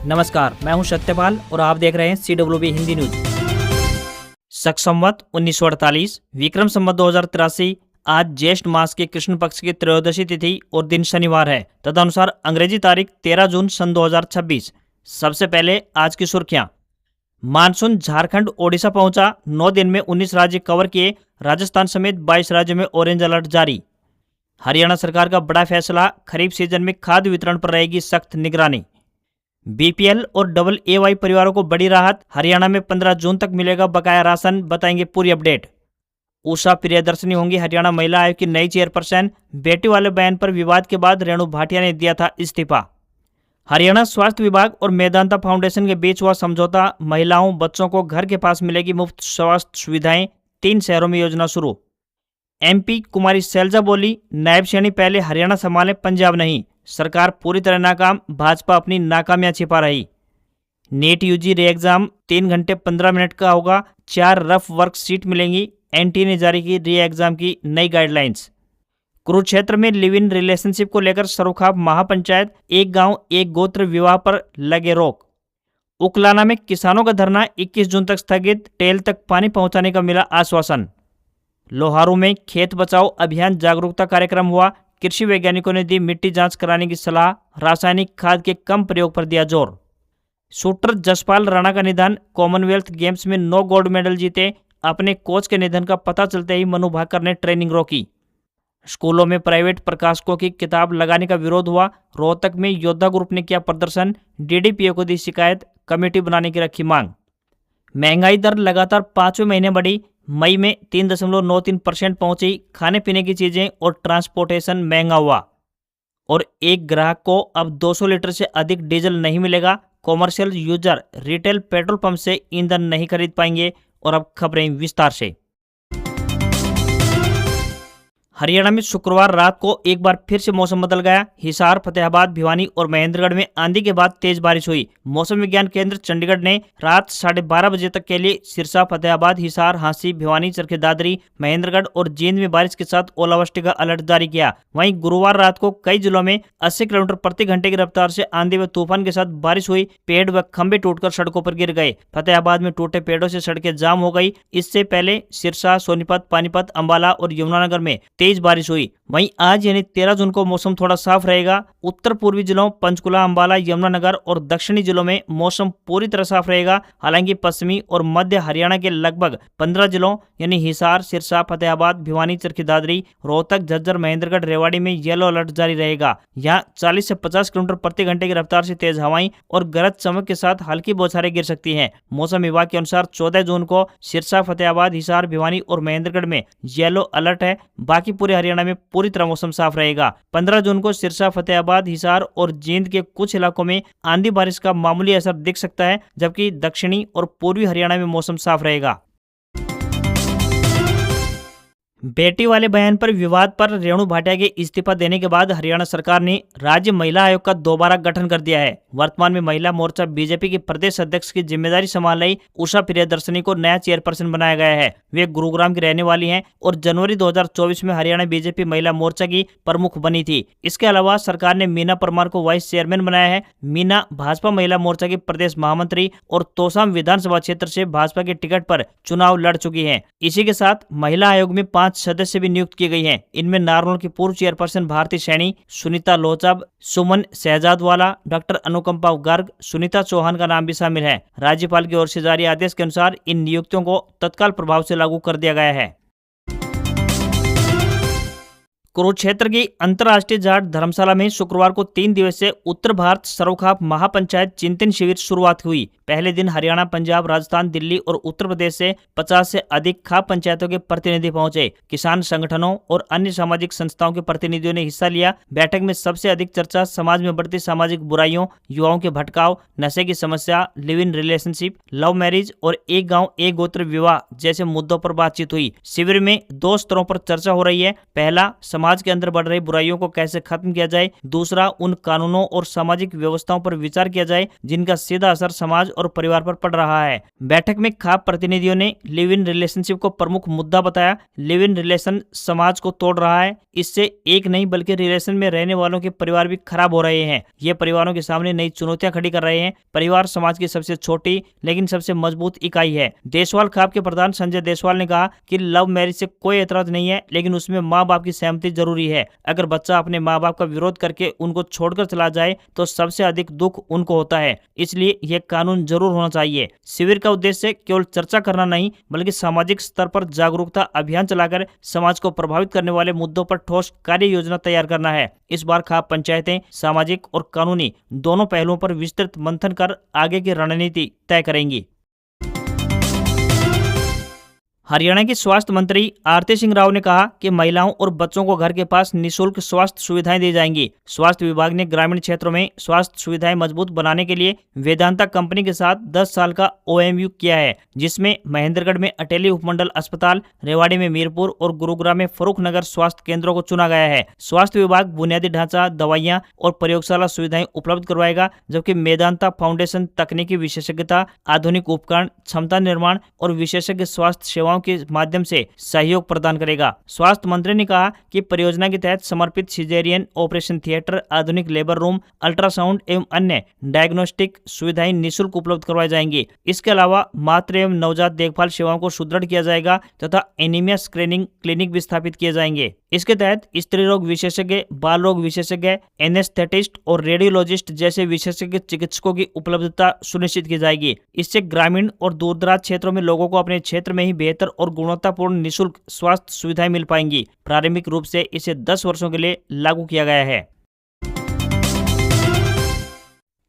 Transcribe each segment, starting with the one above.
नमस्कार, मैं हूं सत्यपाल और आप देख रहे हैं CWB हिंदी न्यूज। शक संवत 1948 विक्रम संवत 2083 आज ज्येष्ठ मास के कृष्ण पक्ष की त्रयोदशी तिथि और दिन शनिवार है। तदनुसार अंग्रेजी तारीख 13 जून सन 2026। सबसे पहले आज की सुर्खियां। मानसून झारखंड ओडिशा पहुंचा, 9 दिन में 19 राज्य कवर किए। राजस्थान समेत 22 राज्यों में ऑरेंज अलर्ट जारी। हरियाणा सरकार का बड़ा फैसला, खरीफ सीजन में खाद्य वितरण पर रहेगी सख्त निगरानी। BPL और AA परिवारों को बड़ी राहत, हरियाणा में 15 जून तक मिलेगा बकाया राशन, बताएंगे पूरी अपडेट। उषा प्रियदर्शनी होंगी हरियाणा महिला आयोग की नई चेयरपर्सन। बेटी वाले बयान पर विवाद के बाद रेणु भाटिया ने दिया था इस्तीफा। हरियाणा स्वास्थ्य विभाग और मेदांता फाउंडेशन के बीच हुआ समझौता, महिलाओं बच्चों को घर के पास मिलेगी मुफ्त स्वास्थ्य सुविधाएं, 3 शहरों में योजना शुरू। MP कुमारी शैलजा बोली, नायब श्रेणी पहले हरियाणा संभाले, पंजाब नहीं। सरकार पूरी तरह नाकाम, भाजपा अपनी नाकामियां छिपा रही। नीट UG रे एग्जाम 3 घंटे 15 मिनट का होगा, 4 रफ वर्क शीट मिलेंगी। NTA ने जारी की री एग्जाम की नई गाइडलाइंस। कुरुक्षेत्र में लिव इन रिलेशनशिप को लेकर सरोखाप महापंचायत, एक गांव एक गोत्र विवाह पर लगे रोक। उकलाना में किसानों का धरना 21 जून तक स्थगित, टेल तक पानी पहुंचाने का मिला आश्वासन। लोहारू में खेत बचाओ अभियान जागरूकता कार्यक्रम हुआ, कृषि वैज्ञानिकों ने दी मिट्टी जांच कराने की सलाह, रासायनिक खाद के कम प्रयोग पर दिया जोर। शूटर जसपाल राणा का निधन, कॉमनवेल्थ गेम्स में 9 गोल्ड मेडल जीते। अपने कोच के निधन का पता चलते ही मनु भाकर ने ट्रेनिंग रोकी। स्कूलों में प्राइवेट प्रकाशकों की किताब लगाने का विरोध हुआ, रोहतक में योद्धा ग्रुप ने किया प्रदर्शन। DDPO को दी शिकायत, कमेटी बनाने की रखी मांग। महंगाई दर लगातार 5वें महीने बढ़ी, मई में 3.93% पहुंची। खाने पीने की चीजें और ट्रांसपोर्टेशन महंगा हुआ और एक ग्राहक को अब 200 लीटर से अधिक डीजल नहीं मिलेगा। Commercial user retail petrol pump से ईंधन नहीं खरीद पाएंगे। और अब खबरें विस्तार से। हरियाणा में शुक्रवार रात को एक बार फिर से मौसम बदल गया। हिसार, फतेहाबाद, भिवानी और महेंद्रगढ़ में आंधी के बाद तेज बारिश हुई। मौसम विज्ञान केंद्र चंडीगढ़ ने रात 12:30 बजे तक के लिए सिरसा, फतेहाबाद, हिसार, हांसी, भिवानी, चरखी दादरी, महेंद्रगढ़ और जींद में बारिश के साथ ओलावृष्टि का अलर्ट जारी किया। वहीं गुरुवार रात को कई जिलों में 80 किलोमीटर प्रति घंटे की रफ्तार से आंधी व तूफान के साथ बारिश हुई। पेड़ व खंभे टूटकर सड़कों पर गिर गए। फतेहाबाद में टूटे पेड़ों से सड़कें जाम हो गई। इससे पहले सिरसा, सोनीपत, पानीपत, अंबाला और यमुनानगर में तेज बारिश हुई। वहीं आज यानी 13 जून को मौसम थोड़ा साफ रहेगा। उत्तर पूर्वी जिलों पंचकुला, अंबाला, यमुनानगर और दक्षिणी जिलों में मौसम पूरी तरह साफ रहेगा। हालांकि पश्चिमी और मध्य हरियाणा के लगभग 15 जिलों यानी हिसार, सिरसा, फतेहाबाद, भिवानी, चरखी दादरी, रोहतक, झज्जर, महेंद्रगढ़, रेवाड़ी में येलो अलर्ट जारी रहेगा। यहां 40 से 50 किलोमीटर प्रति घंटे की रफ्तार से तेज हवाएं और गरज चमक के साथ हल्की बौछारें गिर सकती हैं। मौसम विभाग के अनुसार 14 जून को सिरसा, फतेहाबाद, हिसार, भिवानी और महेंद्रगढ़ में येलो अलर्ट है। बाकी पूरे हरियाणा में पूरी तरह मौसम साफ रहेगा। 15 जून को सिरसा, फतेहाबाद, हिसार और जींद के कुछ इलाकों में आंधी बारिश का मामूली असर दिख सकता है, जबकि दक्षिणी और पूर्वी हरियाणा में मौसम साफ रहेगा। बेटी वाले बयान पर विवाद पर रेणु भाटिया के इस्तीफा देने के बाद हरियाणा सरकार ने राज्य महिला आयोग का दोबारा गठन कर दिया है। वर्तमान में महिला मोर्चा BJP की प्रदेश अध्यक्ष की जिम्मेदारी संभाल रही उषा प्रियदर्शनी को नया चेयरपर्सन बनाया गया है। वे गुरुग्राम की रहने वाली हैं और जनवरी 2024 में हरियाणा BJP महिला मोर्चा की प्रमुख बनी थी। इसके अलावा सरकार ने मीना परमार को वाइस चेयरमैन बनाया है। मीना भाजपा महिला मोर्चा की प्रदेश महामंत्री और तोसाम विधानसभा क्षेत्र से भाजपा के टिकट पर चुनाव लड़ चुकी है। इसी के साथ महिला आयोग में 5 सदस्य भी नियुक्त किए गए हैं। इनमें नारनौल की पूर्व चेयरपर्सन भारती सैनी, सुनीता लोचाब, सुमन शहजादवाला, डॉक्टर अनुकंपा गर्ग, सुनीता चौहान का नाम भी शामिल है। राज्यपाल की ओर से जारी आदेश के अनुसार इन नियुक्तियों को तत्काल प्रभाव से लागू कर दिया गया है। कुरुक्षेत्र की अंतर्राष्ट्रीय जाट धर्मशाला में शुक्रवार को 3 दिवसीय उत्तर भारत सरोखाप महापंचायत चिंतन शिविर शुरुआत हुई। पहले दिन हरियाणा, पंजाब, राजस्थान, दिल्ली और उत्तर प्रदेश से 50 से अधिक खाप पंचायतों के प्रतिनिधि पहुंचे। किसान संगठनों और अन्य सामाजिक संस्थाओं के प्रतिनिधियों ने हिस्सा लिया। बैठक में सबसे अधिक चर्चा समाज में बढ़ती सामाजिक बुराइयों, युवाओं के भटकाव, नशे की समस्या, live in relationship, love marriage और एक गांव एक गोत्र विवाह जैसे मुद्दों पर बातचीत हुई। शिविर में 2 स्तरों पर चर्चा हो रही है। पहला, समाज के अंदर बढ़ रही बुराइयों को कैसे खत्म किया जाए। दूसरा, उन कानूनों और सामाजिक व्यवस्थाओं पर विचार किया जाए जिनका सीधा असर समाज और परिवार पर पड़ रहा है। बैठक में खाप प्रतिनिधियों ने लिव इन रिलेशनशिप को प्रमुख मुद्दा बताया। लिव इन रिलेशन समाज को तोड़ रहा है। इससे एक नहीं बल्कि रिलेशन में रहने वालों के परिवार भी खराब हो रहे हैं। ये परिवारों के सामने नई चुनौतियां खड़ी कर रहे हैं। परिवार समाज की सबसे छोटी लेकिन सबसे मजबूत इकाई है। देशवाल खाप के प्रधान संजय देशवाल ने कहा कि लव मैरिज से कोई एतराज नहीं है, लेकिन उसमें माँ बाप की सहमति जरूरी है। अगर बच्चा अपने माँ बाप का विरोध करके उनको छोड़कर चला जाए तो सबसे अधिक दुख उनको होता है। इसलिए यह कानून जरूर होना चाहिए। शिविर का उद्देश्य केवल चर्चा करना नहीं बल्कि सामाजिक स्तर पर जागरूकता अभियान चलाकर समाज को प्रभावित करने वाले मुद्दों पर ठोस कार्य योजना तैयार करना है। इस बार खाप पंचायतें सामाजिक और कानूनी दोनों पहलुओं पर विस्तृत मंथन कर आगे की रणनीति तय करेंगी। हरियाणा के स्वास्थ्य मंत्री आरती सिंह राव ने कहा कि महिलाओं और बच्चों को घर के पास निःशुल्क स्वास्थ्य सुविधाएं दी जाएंगी। स्वास्थ्य विभाग ने ग्रामीण क्षेत्रों में स्वास्थ्य सुविधाएं मजबूत बनाने के लिए वेदांता कंपनी के साथ 10 साल का OMU किया है, जिसमें महेंद्रगढ़ में अटेली उपमंडल अस्पताल, रेवाड़ी में मीरपुर और गुरुग्राम में फर्रुखनगर स्वास्थ्य केंद्रों को चुना गया है। स्वास्थ्य विभाग बुनियादी ढांचा, दवाइयां और प्रयोगशाला सुविधाएं उपलब्ध करवाएगा, जबकि वेदांता फाउंडेशन तकनीकी विशेषज्ञता, आधुनिक उपकरण, क्षमता निर्माण और विशेषज्ञ स्वास्थ्य सेवाओं के माध्यम से सहयोग प्रदान करेगा। स्वास्थ्य मंत्री ने कहा कि परियोजना के तहत समर्पित सिजेरियन ऑपरेशन थिएटर, आधुनिक लेबर रूम, अल्ट्रासाउंड एवं अन्य डायग्नोस्टिक सुविधाएं निःशुल्क उपलब्ध करवाई जाएंगी। इसके अलावा मातृ एवं नवजात देखभाल सेवाओं को सुदृढ़ किया जाएगा तथा एनीमिया स्क्रीनिंग क्लिनिक भी स्थापित किए जाएंगे। इसके तहत स्त्री रोग विशेषज्ञ, बाल रोग विशेषज्ञ, एनेस्थेटिस्ट और रेडियोलॉजिस्ट जैसे विशेषज्ञ चिकित्सकों की उपलब्धता सुनिश्चित की जाएगी। इससे ग्रामीण और दूरदराज क्षेत्रों में लोगों को अपने क्षेत्र में ही बेहतर और गुणवत्तापूर्ण निःशुल्क स्वास्थ्य सुविधाएं मिल पाएंगी। प्रारंभिक रूप से इसे 10 वर्षों के लिए लागू किया गया है।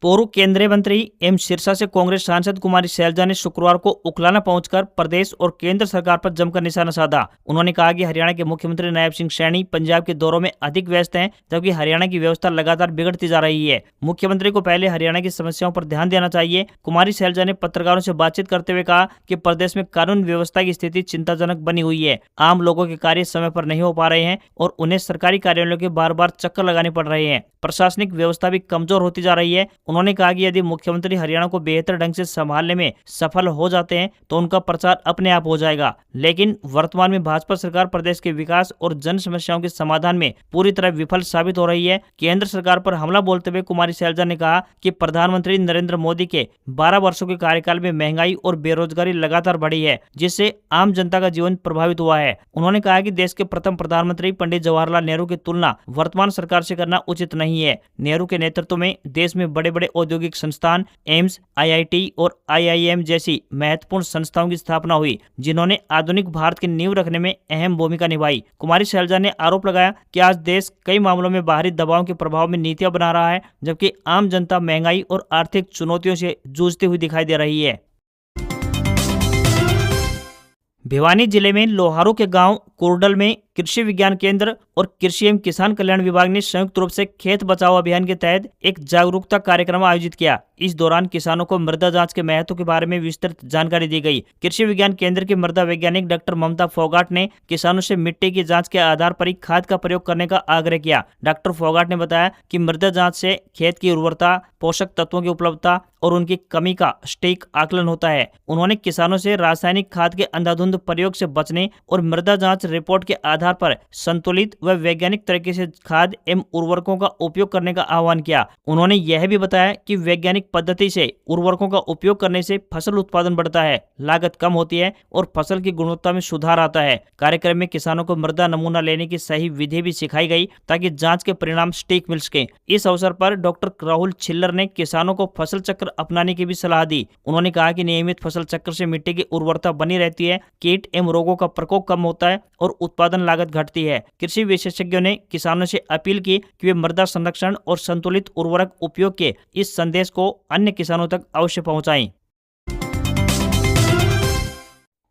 पूर्व केंद्रीय मंत्री एवं सिरसा से कांग्रेस सांसद कुमारी शैलजा ने शुक्रवार को उकलाना पहुंचकर प्रदेश और केंद्र सरकार पर जमकर निशाना साधा। उन्होंने कहा कि हरियाणा के मुख्यमंत्री नायब सिंह सैनी पंजाब के दौरों में अधिक व्यस्त हैं, जबकि हरियाणा की व्यवस्था लगातार बिगड़ती जा रही है। मुख्यमंत्री को पहले हरियाणा की समस्याओं पर ध्यान देना चाहिए। कुमारी शैलजा ने पत्रकारों से बातचीत करते हुए कहा कि प्रदेश में कानून व्यवस्था की स्थिति चिंताजनक बनी हुई है। आम लोगों के कार्य समय पर नहीं हो पा रहे हैं और उन्हें सरकारी कार्यालयों के बार बार चक्कर लगाने पड़ रहे हैं। प्रशासनिक व्यवस्था भी कमजोर होती जा रही है। उन्होंने कहा कि यदि मुख्यमंत्री हरियाणा को बेहतर ढंग से संभालने में सफल हो जाते हैं तो उनका प्रचार अपने आप हो जाएगा, लेकिन वर्तमान में भाजपा सरकार प्रदेश के विकास और जन समस्याओं के समाधान में पूरी तरह विफल साबित हो रही है। केंद्र सरकार पर हमला बोलते हुए कुमारी शैलजा ने कहा कि प्रधानमंत्री नरेंद्र मोदी के 12 वर्षों के कार्यकाल में महंगाई और बेरोजगारी लगातार बढ़ी है, जिससे आम जनता का जीवन प्रभावित हुआ है। उन्होंने कहा कि देश के प्रथम प्रधानमंत्री पंडित जवाहरलाल नेहरू की तुलना वर्तमान सरकार से करना उचित नहीं है। नेहरू के नेतृत्व में देश में बड़े बड़े औद्योगिक संस्थान, एम्स, IIT और IIM जैसी महत्वपूर्ण संस्थाओं की स्थापना हुई, जिन्होंने आधुनिक भारत की नींव रखने में अहम भूमिका निभाई। कुमारी शैलजा ने आरोप लगाया कि आज देश कई मामलों में बाहरी दबाव के प्रभाव में नीतियां बना रहा है, जबकि आम जनता महंगाई और आर्थिक चुनौतियों से जूझती हुई दिखाई दे रही है। भिवानी जिले में लोहारू के गांव कुरडल में कृषि विज्ञान केंद्र और कृषि एवं किसान कल्याण विभाग ने संयुक्त रूप से खेत बचाओ अभियान के तहत एक जागरूकता कार्यक्रम आयोजित किया। इस दौरान किसानों को मृदा जांच के महत्व के बारे में विस्तृत जानकारी दी गई। कृषि विज्ञान केंद्र की मृदा वैज्ञानिक डॉक्टर ममता फोगाट ने किसानों से मिट्टी की जांच के आधार पर ही खाद का प्रयोग करने का आग्रह किया। डॉक्टर फोगाट ने बताया कि मृदा जांच से खेत की उर्वरता, पोषक तत्वों की उपलब्धता और उनकी कमी का सटीक आकलन होता है। उन्होंने किसानों से रासायनिक खाद के अंधाधुंध प्रयोग से बचने और मृदा जांच रिपोर्ट के आधार पर संतुलित व वैज्ञानिक तरीके से खाद एवं उर्वरकों का उपयोग करने का आह्वान किया। उन्होंने यह भी बताया कि वैज्ञानिक पद्धति से उर्वरकों का उपयोग करने से फसल उत्पादन बढ़ता है, लागत कम होती है और फसल की गुणवत्ता में सुधार आता है। कार्यक्रम में किसानों को मृदा नमूना लेने की सही विधि भी सिखाई गई ताकि जांच के परिणाम सटीक मिल सके। इस अवसर पर डॉक्टर राहुल छिल्लर ने किसानों को फसल चक्र अपनाने की भी सलाह दी। उन्होंने कहा कि नियमित फसल चक्र से मिट्टी की उर्वरता बनी रहती है, कीट एवं रोगों का प्रकोप कम होता है और उत्पादन लागत घटती है। कृषि विशेषज्ञों ने किसानों से अपील की कि वे मृदा संरक्षण और संतुलित उर्वरक उपयोग के इस संदेश को अन्य किसानों तक अवश्य पहुंचाएं।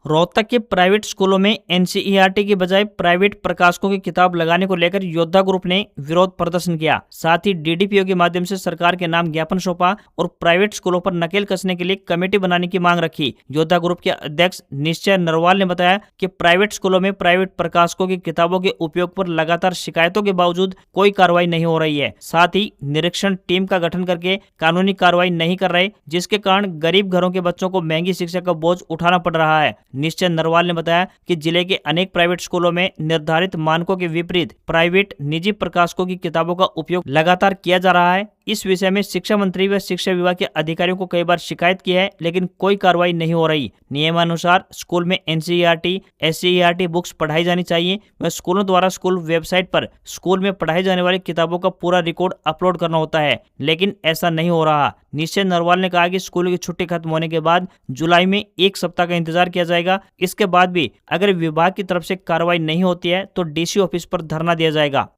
रोहतक के प्राइवेट स्कूलों में एनसीईआरटी की बजाय प्राइवेट प्रकाशकों की किताब लगाने को लेकर योद्धा ग्रुप ने विरोध प्रदर्शन किया। साथ ही डीडीपीओ के माध्यम से सरकार के नाम ज्ञापन सौंपा और प्राइवेट स्कूलों पर नकेल कसने के लिए कमेटी बनाने की मांग रखी। योद्धा ग्रुप के अध्यक्ष निश्चय नरवाल ने बताया कि प्राइवेट स्कूलों में प्राइवेट प्रकाशकों की किताबों के उपयोग पर लगातार शिकायतों के बावजूद कोई कार्रवाई नहीं हो रही है। साथ ही निरीक्षण टीम का गठन करके कानूनी कार्रवाई नहीं कर रहे, जिसके कारण गरीब घरों के बच्चों को महंगी शिक्षा का बोझ उठाना पड़ रहा है। निश्चय नरवाल ने बताया कि जिले के अनेक प्राइवेट स्कूलों में निर्धारित मानकों के विपरीत प्राइवेट निजी प्रकाशकों की किताबों का उपयोग लगातार किया जा रहा है। इस विषय में शिक्षा मंत्री व शिक्षा विभाग के अधिकारियों को कई बार शिकायत की है, लेकिन कोई कार्रवाई नहीं हो रही। नियमानुसार स्कूल में एनसीईआरटी, एससीईआरटी बुक्स पढ़ाई जानी चाहिए व स्कूलों द्वारा स्कूल वेबसाइट पर स्कूल में पढ़ाई जाने वाली किताबों का पूरा रिकॉर्ड अपलोड करना होता है, लेकिन ऐसा नहीं हो रहा। निश्चय नरवाल ने कहा कि स्कूल की छुट्टी खत्म होने के बाद जुलाई में 1 सप्ताह का इंतजार किया जाएगा। इसके बाद भी अगर विभाग की तरफ से कार्रवाई नहीं होती है तो डीसी ऑफिस पर धरना दिया जाएगा।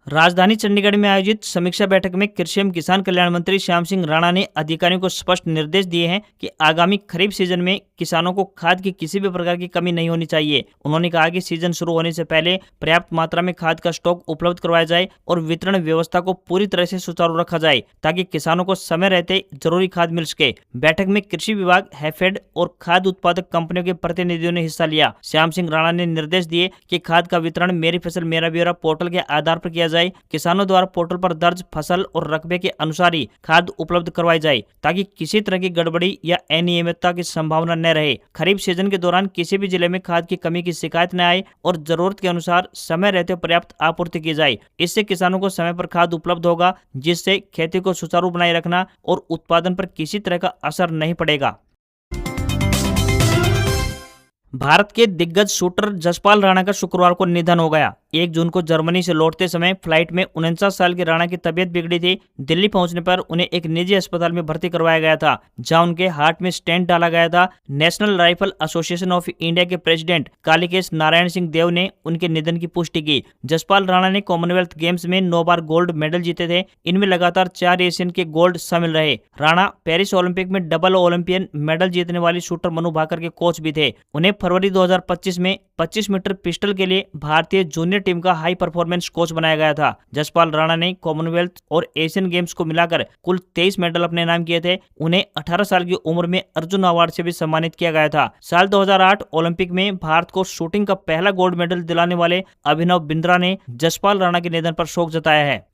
राजधानी चंडीगढ़ में आयोजित समीक्षा बैठक में कृषि एवं किसान कल्याण मंत्री श्याम सिंह राणा ने अधिकारियों को स्पष्ट निर्देश दिए हैं कि आगामी खरीफ सीजन में किसानों को खाद की किसी भी प्रकार की कमी नहीं होनी चाहिए। उन्होंने कहा कि सीजन शुरू होने से पहले पर्याप्त मात्रा में खाद का स्टॉक उपलब्ध करवाया जाए और वितरण व्यवस्था को पूरी तरह से सुचारू रखा जाए ताकि किसानों को समय रहते जरूरी खाद मिल सके। बैठक में कृषि विभाग, हैफेड और खाद उत्पादक कंपनियों के प्रतिनिधियों ने हिस्सा लिया। श्याम सिंह राणा ने निर्देश दिए कि खाद का वितरण मेरी फसल मेरा ब्यौरा पोर्टल के आधार पर किया जाए। किसानों द्वारा पोर्टल पर दर्ज फसल और रकबे के अनुसार ही खाद उपलब्ध करवाई जाए ताकि किसी तरह की गड़बड़ी या अनियमितता की संभावना न रहे। खरीफ सीजन के दौरान किसी भी जिले में खाद की कमी की शिकायत न आए और जरूरत के अनुसार समय रहते पर्याप्त आपूर्ति की जाए। इससे किसानों को समय पर खाद उपलब्ध होगा, जिससे खेती को सुचारू बनाए रखना और उत्पादन पर किसी तरह का असर नहीं पड़ेगा। भारत के दिग्गज शूटर जसपाल राणा का शुक्रवार को निधन हो गया। 1 जून को जर्मनी से लौटते समय फ्लाइट में 49 साल के राणा की तबीयत बिगड़ी थी। दिल्ली पहुंचने पर उन्हें एक निजी अस्पताल में भर्ती करवाया गया था, जहां उनके हार्ट में स्टेंट डाला गया था। National rifle association of India के प्रेसिडेंट कालीकेश नारायण सिंह देव ने उनके निधन की पुष्टि की। जसपाल राणा ने कॉमनवेल्थ गेम्स में 9 बार गोल्ड मेडल जीते थे। इनमें लगातार 4 एशियन के गोल्ड शामिल रहे। राणा पेरिस ओलंपिक में डबल ओलंपियन मेडल जीतने वाली शूटर मनु भाकर के कोच भी थे। उन्हें फरवरी 2025 में 25 मीटर पिस्टल के लिए भारतीय जूनियर टीम का हाई परफॉर्मेंस कोच बनाया गया था। जसपाल राणा ने कॉमनवेल्थ और एशियन गेम्स को मिलाकर कुल 23 मेडल अपने नाम किए थे। उन्हें 18 साल की उम्र में अर्जुन अवार्ड से भी सम्मानित किया गया था। साल 2008 ओलंपिक में भारत को शूटिंग का पहला गोल्ड मेडल दिलाने वाले अभिनव बिंद्रा ने जसपाल राणा के निधन पर शोक जताया है।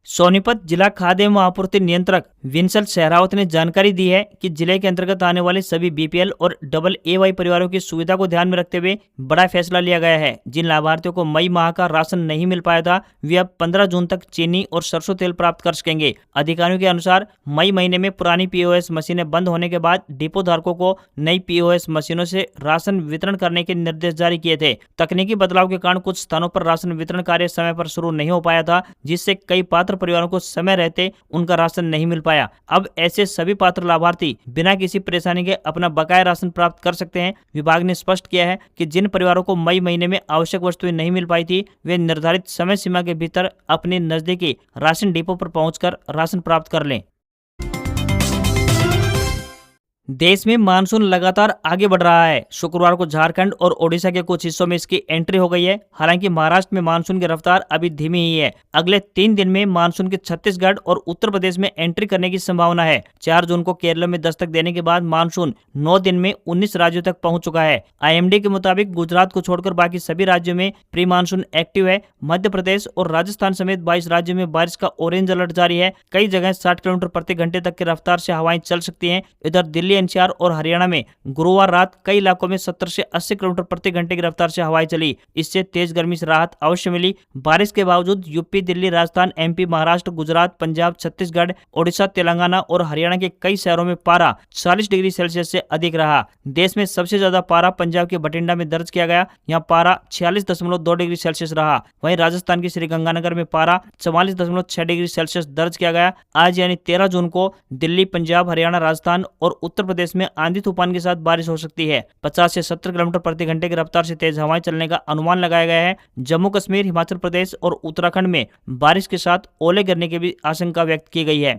सोनीपत जिला खाद्य एवं आपूर्ति नियंत्रक विंसल सहरावत ने जानकारी दी है कि जिले के अंतर्गत आने वाले सभी बीपीएल और AA परिवारों की सुविधा को ध्यान में रखते हुए बड़ा फैसला लिया गया है। जिन लाभार्थियों को मई माह का राशन नहीं मिल पाया था, वे अब 15 जून तक चीनी और सरसों तेल प्राप्त कर सकेंगे। अधिकारियों के अनुसार मई महीने में पुरानी POS मशीनें बंद होने के बाद डिपो धारकों को नई POS मशीनों से राशन वितरण करने के निर्देश जारी किए थे। तकनीकी बदलाव के कारण कुछ स्थानों पर राशन वितरण कार्य समय पर शुरू नहीं हो पाया था, जिससे कई पात्र परिवारों को समय रहते उनका राशन नहीं मिल पाया। अब ऐसे सभी पात्र लाभार्थी बिना किसी परेशानी के अपना बकाया राशन प्राप्त कर सकते हैं। विभाग ने स्पष्ट किया है कि जिन परिवारों को मई महीने में आवश्यक वस्तुएं नहीं मिल पाई थी, वे निर्धारित समय सीमा के भीतर अपने नजदीकी राशन डिपो पर पहुंचकर राशन प्राप्त कर लें। देश में मानसून लगातार आगे बढ़ रहा है। शुक्रवार को झारखंड और ओडिशा के कुछ हिस्सों में इसकी एंट्री हो गई है। हालांकि महाराष्ट्र में मानसून की रफ्तार अभी धीमी ही है। अगले 3 दिन में मानसून के छत्तीसगढ़ और उत्तर प्रदेश में एंट्री करने की संभावना है। 4 जून को केरल में दस्तक देने के बाद मानसून 9 दिन में 19 राज्यों तक पहुंच चुका है। IMD के मुताबिक गुजरात को छोड़कर बाकी सभी राज्यों में प्री मानसून एक्टिव है। मध्य प्रदेश और राजस्थान समेत 22 राज्यों में बारिश का ऑरेंज अलर्ट जारी है। कई जगह 60 किलोमीटर प्रति घंटे तक की रफ्तार से हवाएं चल सकती हैं। इधर दिल्ली, NCR और हरियाणा में गुरुवार रात कई इलाकों में 70 से 80 किलोमीटर प्रति घंटे की रफ्तार से हवाएं चली। इससे तेज गर्मी से राहत अवश्य मिली। बारिश के बावजूद यूपी, दिल्ली, राजस्थान, MP, महाराष्ट्र, गुजरात, पंजाब, छत्तीसगढ़, ओडिशा, तेलंगाना और हरियाणा के कई शहरों में पारा 40 डिग्री सेल्सियस से अधिक रहा। देश में सबसे ज्यादा पारा पंजाब के बठिंडा में दर्ज किया गया। यहाँ पारा 46.2 डिग्री सेल्सियस रहा। वहीं राजस्थान के श्रीगंगानगर में पारा 44.6 डिग्री सेल्सियस दर्ज किया गया। आज यानी 13 जून को दिल्ली, पंजाब, हरियाणा, राजस्थान और उत्तर प्रदेश में आंधी तूफान के साथ बारिश हो सकती है। 50 से 70 किलोमीटर प्रति घंटे की रफ्तार से तेज हवाएं चलने का अनुमान लगाया गया है। जम्मू कश्मीर, हिमाचल प्रदेश और उत्तराखंड में बारिश के साथ ओले गिरने की भी आशंका व्यक्त की गई है।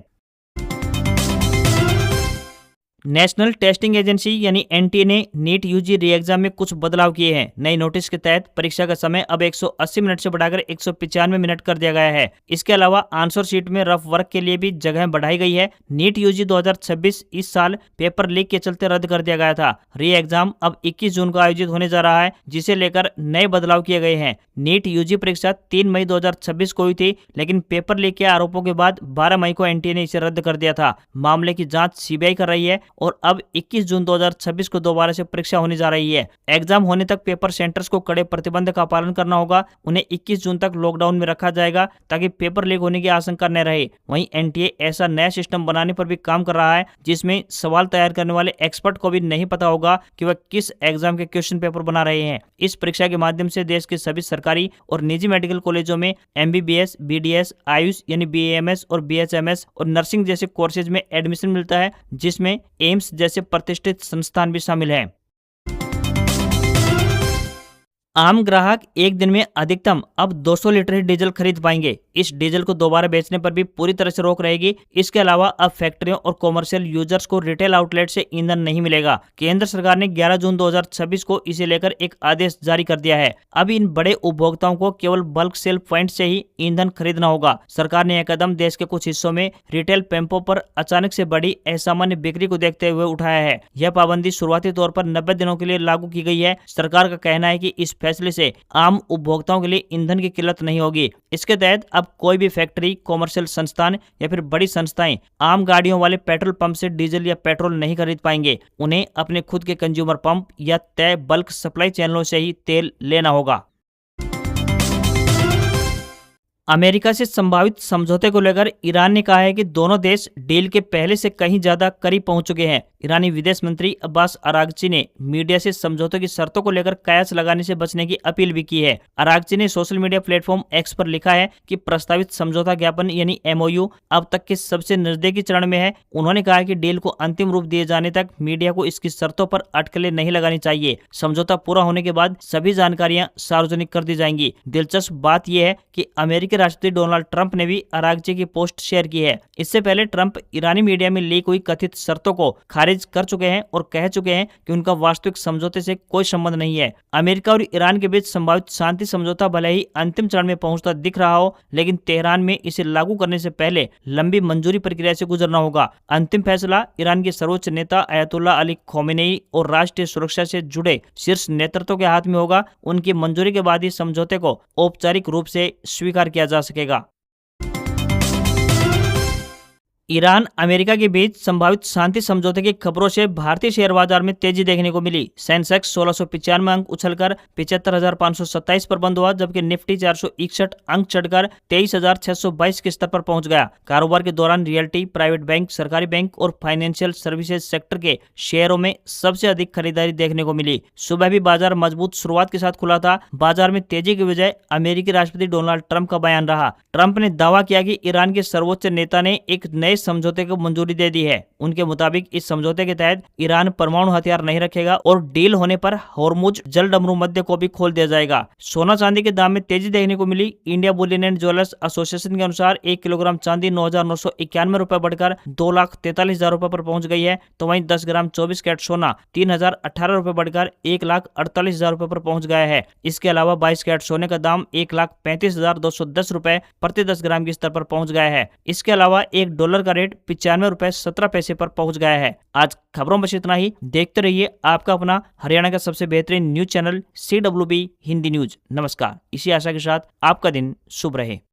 नेशनल टेस्टिंग एजेंसी यानी एनटीए ने नीट यूजी री एग्जाम में कुछ बदलाव किए हैं। नई नोटिस के तहत परीक्षा का समय अब 180 मिनट से बढ़ाकर 195 मिनट कर दिया गया है। इसके अलावा आंसर शीट में रफ वर्क के लिए भी जगह बढ़ाई गई है। नीट यूजी 2026 इस साल पेपर लीक के चलते रद्द कर दिया गया था। री एग्जाम अब 21 जून को आयोजित होने जा रहा है, जिसे लेकर नए बदलाव किए गए हैं। नीट यूजी परीक्षा 3 मई 2026 को हुई थी, लेकिन पेपर लीक के आरोपों के बाद 12 मई को एनटीए ने इसे रद्द कर दिया था। मामले की जांच सीबीआई कर रही है और अब 21 जून 2026 को दोबारा से परीक्षा होने जा रही है। एग्जाम होने तक पेपर सेंटर्स को कड़े प्रतिबंध का पालन करना होगा। उन्हें 21 जून तक लॉकडाउन में रखा जाएगा ताकि पेपर लीक होने की आशंका न रहे। वहीं एनटीए ऐसा नया सिस्टम बनाने पर भी काम कर रहा है, जिसमें सवाल तैयार करने वाले एक्सपर्ट को भी नहीं पता होगा कि वह किस एग्जाम के क्वेश्चन पेपर बना रहे हैं। इस परीक्षा के माध्यम से देश के सभी सरकारी और निजी मेडिकल कॉलेजों में एमबीबीएस, बीडीएस, आयुष यानी बीएएमएस और बीएचएमएस और नर्सिंग जैसे कोर्सेज में एडमिशन मिलता है, जिसमें एम्स जैसे प्रतिष्ठित संस्थान भी शामिल हैं। आम ग्राहक एक दिन में अधिकतम अब 200 लीटर ही डीजल खरीद पाएंगे। इस डीजल को दोबारा बेचने पर भी पूरी तरह से रोक रहेगी। इसके अलावा अब फैक्ट्रियों और कॉमर्शियल यूजर्स को रिटेल आउटलेट से ईंधन नहीं मिलेगा। केंद्र सरकार ने 11 जून 2026 को इसे लेकर एक आदेश जारी कर दिया है। अब इन बड़े उपभोक्ताओं को केवल बल्क सेल पॉइंट से ही ईंधन खरीदना होगा। सरकार ने यह कदम देश के कुछ हिस्सों में रिटेल पंपों पर अचानक से बढ़ी असामान्य बिक्री को देखते हुए उठाया है। यह पाबंदी शुरुआती तौर पर 90 दिनों के लिए लागू की गई है। सरकार का कहना है कि इस फैसले से आम उपभोक्ताओं के लिए ईंधन की किल्लत नहीं होगी। इसके तहत अब कोई भी फैक्ट्री, कॉमर्शियल संस्थान या फिर बड़ी संस्थाएं आम गाड़ियों वाले पेट्रोल पंप से डीजल या पेट्रोल नहीं खरीद पाएंगे। उन्हें अपने खुद के कंज्यूमर पंप या तय बल्क सप्लाई चैनलों से ही तेल लेना होगा। अमेरिका से संभावित समझौते को लेकर ईरान ने कहा है कि दोनों देश डील के पहले से कहीं ज्यादा करीब पहुंच चुके हैं। ईरानी विदेश मंत्री अब्बास अरागची ने मीडिया से समझौते की शर्तों को लेकर कयास लगाने से बचने की अपील भी की है। अरागची ने सोशल मीडिया प्लेटफॉर्म एक्स पर लिखा है कि प्रस्तावित समझौता ज्ञापन यानी एमओयू अब तक के सबसे नजदीकी चरण में है। उन्होंने कहा कि डील को अंतिम रूप दिए जाने तक मीडिया को इसकी शर्तों पर अटकलें नहीं लगानी चाहिए। समझौता पूरा होने के बाद सभी जानकारियां सार्वजनिक कर दी जाएंगी। दिलचस्प बात यह है कि अमेरिकी राष्ट्रपति डोनाल्ड ट्रंप ने भी अरागची की पोस्ट शेयर की है। इससे पहले ट्रंप ईरानी मीडिया में लीक हुई कथित शर्तों को खारिज कर चुके हैं और कह चुके हैं कि उनका वास्तविक समझौते से कोई संबंध नहीं है। अमेरिका और ईरान के बीच संभावित शांति समझौता भले ही अंतिम चरण में पहुंचता दिख रहा हो, लेकिन तेहरान में इसे लागू करने से पहले लंबी मंजूरी प्रक्रिया से गुजरना होगा। अंतिम फैसला ईरान के सर्वोच्च नेता अयतुल्ला अली खोमेनेई और राष्ट्रीय सुरक्षा से जुड़े शीर्ष नेतृत्व के हाथ में होगा। उनकी मंजूरी के बाद ही समझौते को औपचारिक रूप से स्वीकार किया जा सकेगा। ईरान अमेरिका के बीच संभावित शांति समझौते की खबरों से भारतीय शेयर बाजार में तेजी देखने को मिली। सेंसेक्स 1695 अंक उछलकर 75,527 पर बंद हुआ, जबकि निफ्टी 461 अंक चढ़कर 23,622 के स्तर पर पहुंच गया। कारोबार के दौरान रियल्टी, प्राइवेट बैंक, सरकारी बैंक और फाइनेंशियल सर्विसेज सेक्टर के शेयरों में सबसे अधिक खरीदारी देखने को मिली। सुबह भी बाजार मजबूत शुरुआत के साथ खुला था। बाजार में तेजी की वजह अमेरिकी राष्ट्रपति डोनाल्ड ट्रंप का बयान रहा। ट्रंप ने दावा किया कि ईरान के सर्वोच्च नेता ने एक नए समझौते को मंजूरी दे दी है। उनके मुताबिक इस समझौते के तहत ईरान परमाणु हथियार नहीं रखेगा और डील होने पर हॉर्मुज जलडमरू मध्य को भी खोल दिया जाएगा। सोना चांदी के दाम में तेजी देखने को मिली। India bullion and jewellers association के अनुसार 1 किलोग्राम चांदी 9,991 रुपए बढ़कर 2,43,000 रुपए पर पहुंच गई है, तो वहीं 10 ग्राम 24 कैरेट सोना 3,018 रुपए बढ़कर 1,48,000 रुपए पर पहुंच गया है। इसके अलावा 22 कैरेट सोने का दाम 1,35,210 रुपए प्रति 10 ग्राम के स्तर पर पहुंच गया है। इसके अलावा $1 का रेट 95 रुपए 17 पैसे पर पहुंच गया है। आज खबरों में इतना ही। देखते रहिए आपका अपना हरियाणा का सबसे बेहतरीन news channel CWB Hindi news. नमस्कार। इसी आशा के साथ आपका दिन शुभ रहे।